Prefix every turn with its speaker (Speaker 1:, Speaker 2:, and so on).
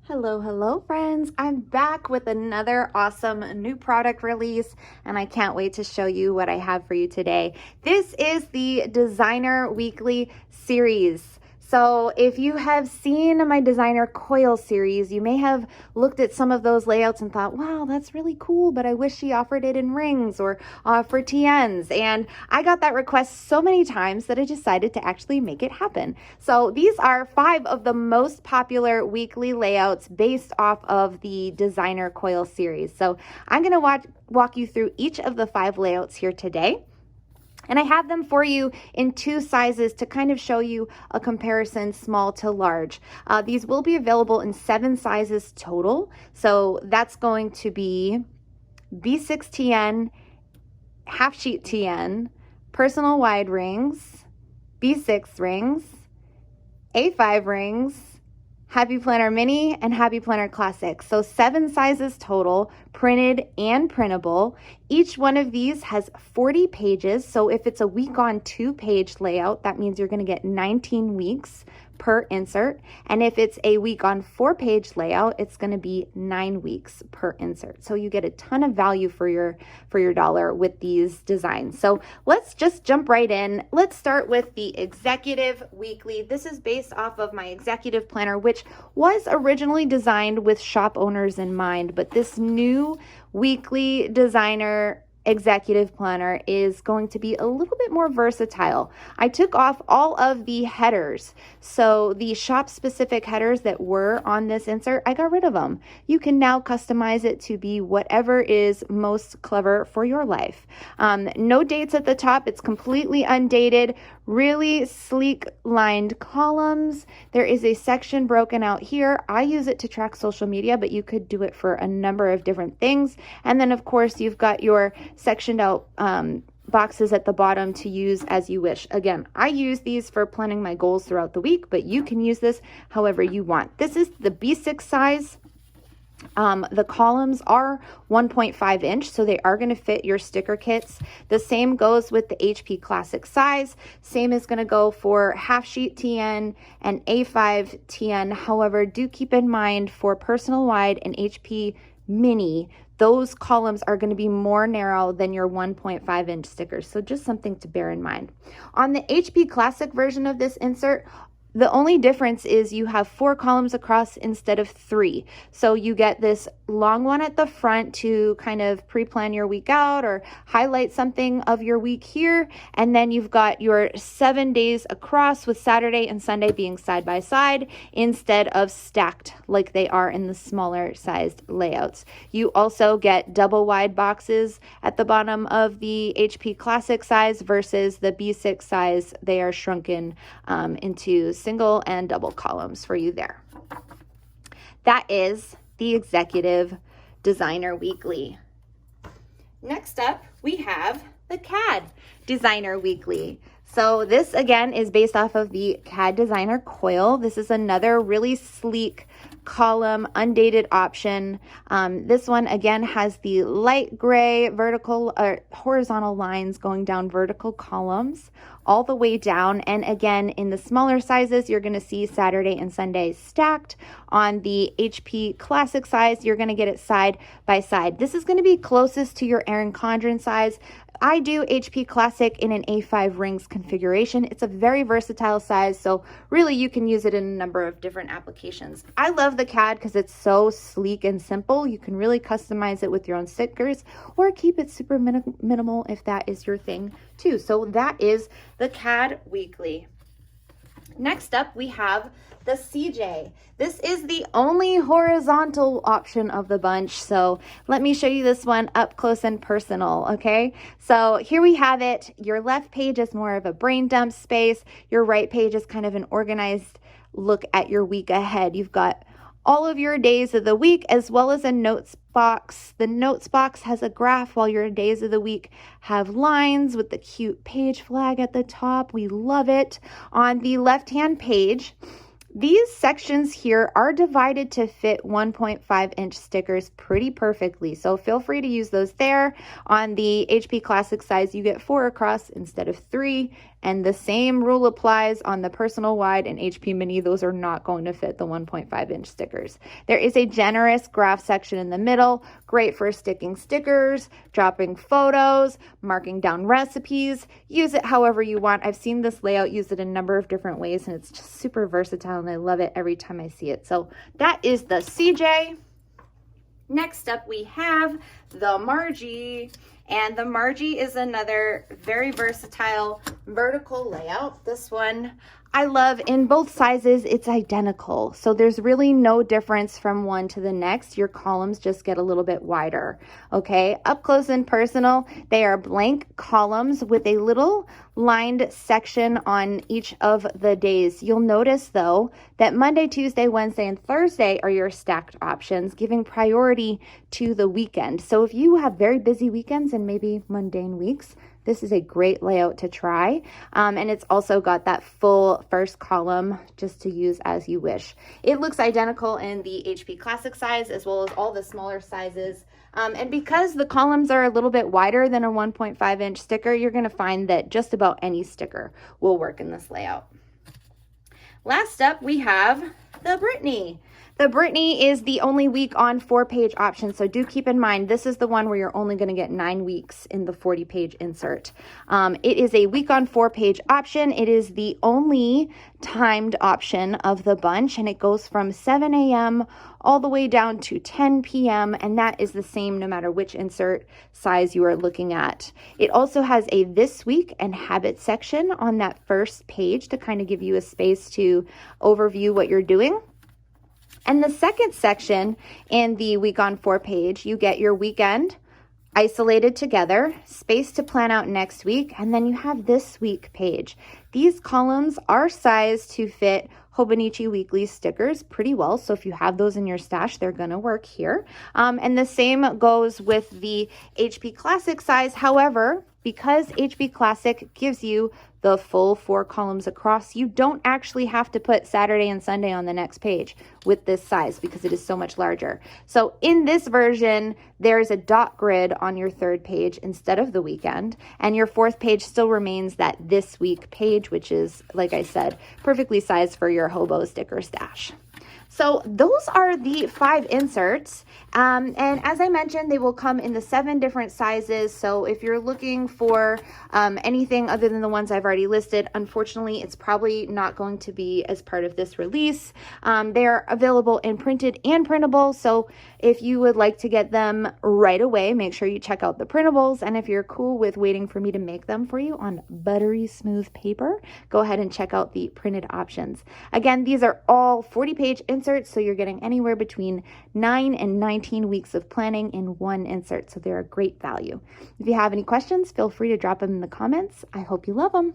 Speaker 1: Hello friends. I'm back with another awesome new product release and I can't wait to show you what I have for you today. This is the Designer Weekly series. So if you have seen my Designer Coil series, you may have looked at some of those layouts and thought, wow, that's really cool, but I wish she offered it in rings or for TNs. And I got that request so many times that I decided to actually make it happen. So these are 5 of the most popular weekly layouts based off of the Designer Coil series. So I'm going to walk you through each of the 5 layouts here today. And I have them for you in 2 sizes to kind of show you a comparison small to large. These will be available in 7 sizes total. So that's going to be B6 TN, half sheet TN, personal wide rings, B6 rings, A5 rings, Happy Planner Mini, and Happy Planner Classic. So 7 sizes total, printed and printable. Each one of these has 40 pages. So if it's a week on 2-page layout, that means you're going to get 19 weeks per insert. And if it's a week on 4-page layout, it's going to be 9 weeks per insert. So you get a ton of value for your dollar with these designs. So let's just jump right in. Let's start with the Executive Weekly. This is based off of my Executive Planner, which was originally designed with shop owners in mind, but this new weekly Designer Executive Planner is going to be a little bit more versatile. I took off all of the headers. So the shop specific headers that were on this insert, I got rid of them. You can now customize it to be whatever is most clever for your life. No dates at the top. It's completely undated, really sleek lined columns. There is a section broken out here. I use it to track social media, but you could do it for a number of different things. And then of course you've got your sectioned out boxes at the bottom to use as you wish. Again, I use these for planning my goals throughout the week, but you can use this however you want. This is the B6 size. The columns are 1.5 inch, so they are going to fit your sticker kits. The same goes with the HP Classic size. Same is going to go for half sheet TN and A5 TN. However, do keep in mind for personal wide and HP Mini, those columns are going to be more narrow than your 1.5 inch stickers. So just something to bear in mind. On the HP Classic version of this insert, the only difference is you have 4 columns across instead of 3. So you get this long one at the front to kind of pre-plan your week out or highlight something of your week here. And then you've got your 7 days across with Saturday and Sunday being side by side instead of stacked like they are in the smaller sized layouts. You also get double wide boxes at the bottom of the HP Classic size versus the B6 size. They are shrunken into single and double columns for you there. That is the Executive Designer Weekly. Next up, we have the CAD Designer Weekly. So this again is based off of the CAD Designer Coil. This is another really sleek column undated option. This one again has the light gray vertical or horizontal lines going down vertical columns all the way down. And again, in the smaller sizes, you're going to see Saturday and Sunday stacked. On the HP Classic size, you're going to get it side by side. This is going to be closest to your Erin Condren size. I do HP Classic in an A5 rings configuration. It's a very versatile size, so really you can use it in a number of different applications. I love the CAD because it's so sleek and simple. You can really customize it with your own stickers or keep it super minimal if that is your thing too. So that is the CAD Weekly. Next up, we have the CJ. This is the only horizontal option of the bunch. So let me show you this one up close and personal, okay? So here we have it. Your left page is more of a brain dump space. Your right page is kind of an organized look at your week ahead. You've got all of your days of the week as well as a notes box. The notes box has a graph while your days of the week have lines with the cute page flag at the top. We love it. On the left-hand page, these sections here are divided to fit 1.5 inch stickers pretty perfectly. So feel free to use those there. On the HP Classic size, you get 4 across instead of 3. And the same rule applies on the personal wide and HP mini. Those are not going to fit the 1.5-inch stickers. There is a generous graph section in the middle, great for sticking stickers, dropping photos, marking down recipes. Use it however you want. I've seen this layout used in a number of different ways, and it's just super versatile, and I love it every time I see it. So that is the CJ. Next up, we have the Margie, and the Margie is another very versatile vertical layout. This one I love. In both sizes, it's identical. So there's really no difference from one to the next. Your columns just get a little bit wider. Okay, up close and personal, they are blank columns with a little lined section on each of the days. You'll notice though that Monday, Tuesday, Wednesday, and Thursday are your stacked options, giving priority to the weekend. So if you have very busy weekends and maybe mundane weeks, this is a great layout to try. And it's also got that full first column just to use as you wish. It looks identical in the HP Classic size as well as all the smaller sizes. And because the columns are a little bit wider than a 1.5-inch sticker, you're going to find that just about any sticker will work in this layout. Last up, we have the Britne. The Britne is the only week on 4-page option, so do keep in mind this is the one where you're only going to get 9 weeks in the 40-page insert. It is a week on 4-page option. It is the only timed option of the bunch, and it goes from 7 a.m. all the way down to 10 p.m., and that is the same no matter which insert size you are looking at. It also has a this week and habit section on that first page to kind of give you a space to overview what you're doing. And the second section in the week on 4 page, you get your weekend isolated together, space to plan out next week, and then you have this week page. These columns are sized to fit Hobonichi Weekly stickers pretty well, so if you have those in your stash, they're gonna work here. And the same goes with the HP Classic size. However, because HP Classic gives you the full 4 columns across, you don't actually have to put Saturday and Sunday on the next page with this size because it is so much larger. So in this version, there's a dot grid on your 3rd page instead of the weekend, and your 4th page still remains that this week page, which is, like I said, perfectly sized for your hobo sticker stash. So those are the 5 inserts. And as I mentioned, they will come in the 7 different sizes. So if you're looking for anything other than the ones I've already listed, unfortunately, it's probably not going to be as part of this release. They're available in printed and printable. So if you would like to get them right away, make sure you check out the printables. And if you're cool with waiting for me to make them for you on buttery smooth paper, go ahead and check out the printed options. Again, these are all 40-page inserts, so you're getting anywhere between 9 and 19 weeks of planning in one insert, so they're a great value. If you have any questions, feel free to drop them in the comments. I hope you love them.